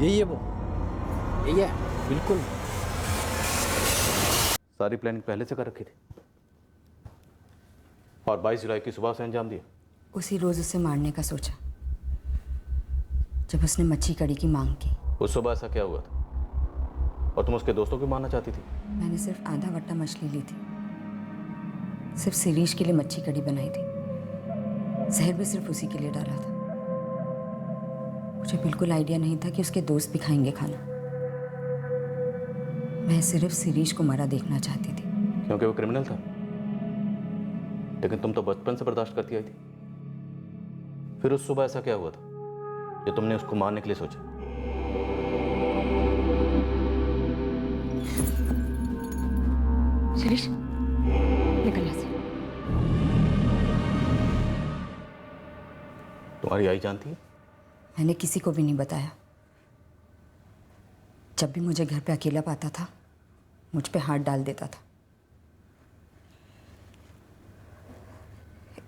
यही है वो, यही है बिल्कुल। सारी प्लानिंग पहले से कर रखी थी और 22 जुलाई की सुबह से अंजाम दिया। उसी रोज उसे मारने का सोचा जब उसने मच्छी कड़ी की मांग की। उस सुबह ऐसा क्या हुआ था और तुम उसके दोस्तों को मारना चाहती थी? मैंने सिर्फ आधा वट्टा मछली ली थी, सिर्फ शिरीष के लिए मच्छी कड़ी बनाई थी। जहर भी सिर्फ उसी के लिए डाला था। मुझे बिल्कुल आइडिया नहीं था कि उसके दोस्त भी खाएंगे खाना। मैं सिर्फ शिरीष को मरा देखना चाहती थी। क्योंकि वो क्रिमिनल था, लेकिन तुम तो बचपन से बर्दाश्त करती आई थी। फिर उस सुबह ऐसा क्या हुआ था जो तुमने उसको मारने के लिए सोचा? शिरीष, निकल यहाँ से। तुम्हारी आई जानती है? मैंने किसी को भी नहीं बताया। जब भी मुझे घर पे अकेला पाता था, मुझ पे हाथ डाल देता था।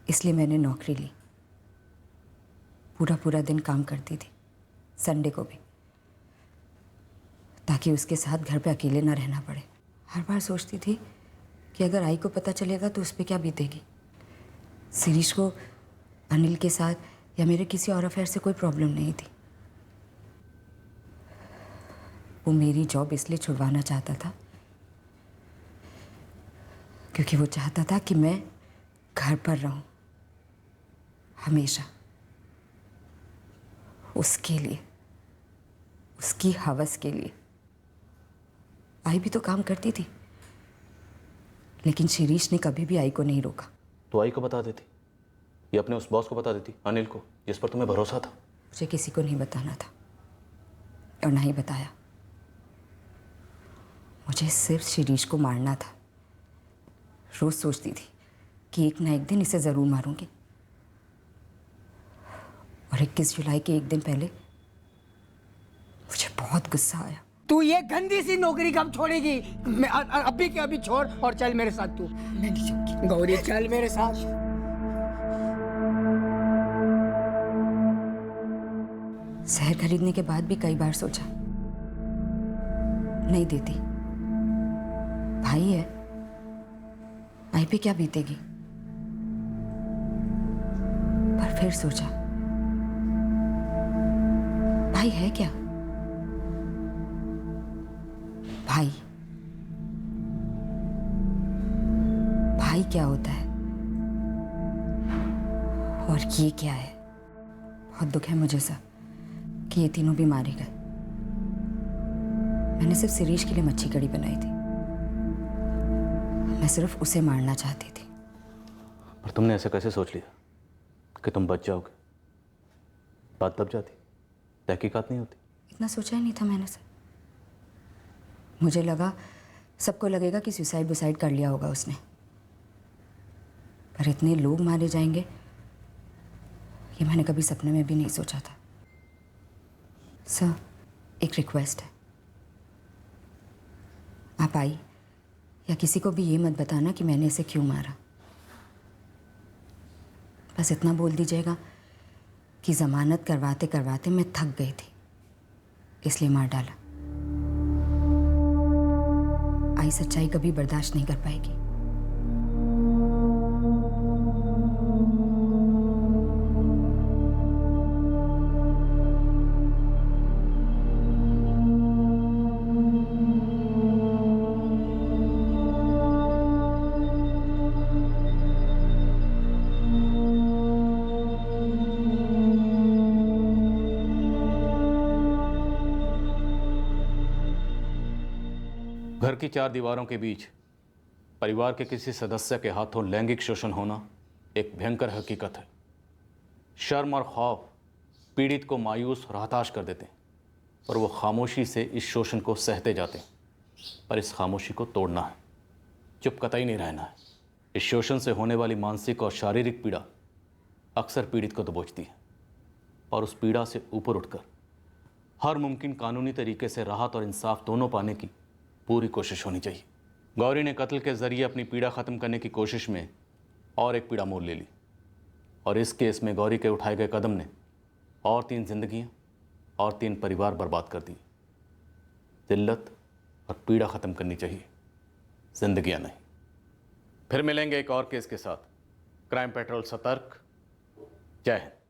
इसलिए मैंने नौकरी ली। पूरा दिन काम करती थी, संडे को भी, ताकि उसके साथ घर पे अकेले ना रहना पड़े। हर बार सोचती थी कि अगर आई को पता चलेगा तो उस पर क्या बीतेगी। शिरीष को अनिल के साथ या मेरे किसी और अफेयर से कोई प्रॉब्लम नहीं थी। वो मेरी जॉब इसलिए छुड़वाना चाहता था क्योंकि वो चाहता था कि मैं घर पर रहूं हमेशा। उसके लिए, उसकी हवस के लिए। आई भी तो काम करती थी, लेकिन शिरीष ने कभी भी आई को नहीं रोका। तो आई को बता देती या अपने उस बॉस को बता देती, अनिल को, जिस पर तुम्हें भरोसा था। मुझे किसी को नहीं बताना था और ना ही बताया। मुझे सिर्फ शिरीष को मारना था। रोज सोचती थी कि एक ना एक दिन इसे ज़रूर मारूंगी। और 21 जुलाई के एक दिन पहले मुझे बहुत गुस्सा आया। तू ये गंदी सी नौकरी कब छोड़ेगी? मैं अभी के अभी छोड़ और चल मेरे साथ। तू मैं नहीं जाऊंगी। गौरी चल मेरे साथ। शहर खरीदने के बाद भी कई बार सोचा, नहीं देती। भाई है, भाई पे क्या बीतेगी। पर फिर सोचा, भाई है क्या? भाई, भाई क्या होता है और ये क्या है? बहुत दुख है मुझे सब कि ये तीनों भी मारे गए। मैंने सिर्फ शिरीष के लिए मच्छी कड़ी बनाई थी। मैं सिर्फ उसे मारना चाहती थी। पर तुमने ऐसे कैसे सोच लिया कि तुम बच जाओगे? बात दब जाती, तहकीकात नहीं होती। इतना सोचा ही नहीं था मैंने सर। मुझे लगा सबको लगेगा कि सुसाइड वुसाइड कर लिया होगा उसने, पर इतने लोग मारे जाएंगे ये मैंने कभी सपने में भी नहीं सोचा था। सर, एक रिक्वेस्ट है, आप आई या किसी को भी ये मत बताना कि मैंने इसे क्यों मारा। बस इतना बोल दीजिएगा कि ज़मानत करवाते करवाते मैं थक गई थी, इसलिए मार डाला। आई सच्चाई कभी बर्दाश्त नहीं कर पाएगी। घर की चार दीवारों के बीच परिवार के किसी सदस्य के हाथों लैंगिक शोषण होना एक भयंकर हकीकत है। शर्म और खौफ पीड़ित को मायूस और हताश कर देते हैं और वो खामोशी से इस शोषण को सहते जाते हैं। पर इस खामोशी को तोड़ना है, चुप कतई नहीं रहना है। इस शोषण से होने वाली मानसिक और शारीरिक पीड़ा अक्सर पीड़ित को दबोचती है और उस पीड़ा से ऊपर उठकर हर मुमकिन कानूनी तरीके से राहत और इंसाफ दोनों पाने की पूरी कोशिश होनी चाहिए। गौरी ने कत्ल के जरिए अपनी पीड़ा ख़त्म करने की कोशिश में और एक पीड़ा मोल ले ली और इस केस में गौरी के उठाए गए कदम ने और 3 जिंदगियां और 3 परिवार बर्बाद कर दिए। जिल्लत और पीड़ा ख़त्म करनी चाहिए, जिंदगियां नहीं। फिर मिलेंगे एक और केस के साथ। क्राइम पेट्रोल सतर्क। जय हिंद।